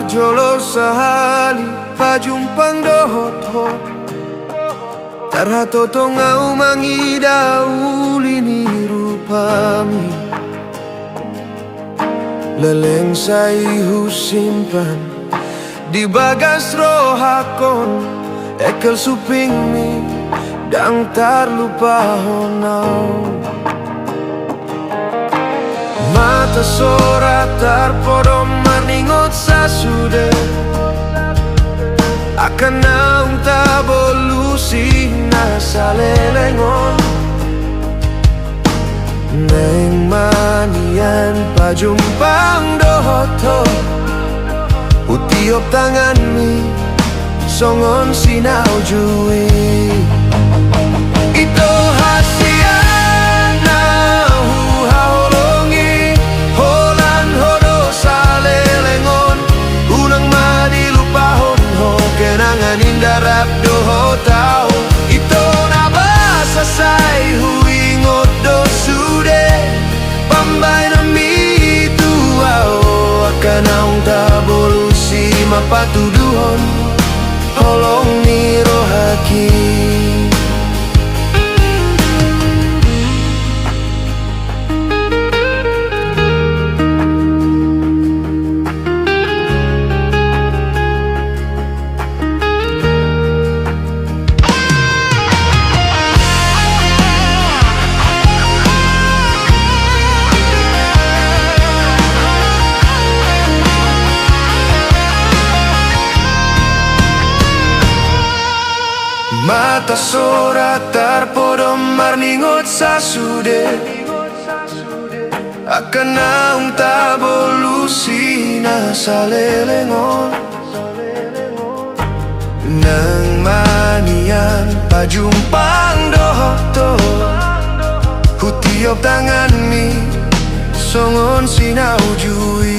jolo sahali pajumpang dohot Tarhato ngau mangidauli ni rupami Leleng saihu simpan di bagas rohakon Ekel suping mi dang tarlupa honau Mata sora tarpodom maningot sasude Akan naung tabolusi nasalelengon Neng manian pajumpang dohoto Utiop tangan mi songon sinau jui Ito hasiana huhaolongi Holan hodo salelengon Unang madilupahon ho Kenangan indarap doho tau Ito nabasa say huingot do sude Pambay na mi tuao Akan naung tabolusi mapatuduhon Holong ni rohaki Mata sora tarpodom marningot sasude Akan naung tabolusi nasalelengon Nang manian pajumpang dohoto Hutiop tangan mi songon sinau jui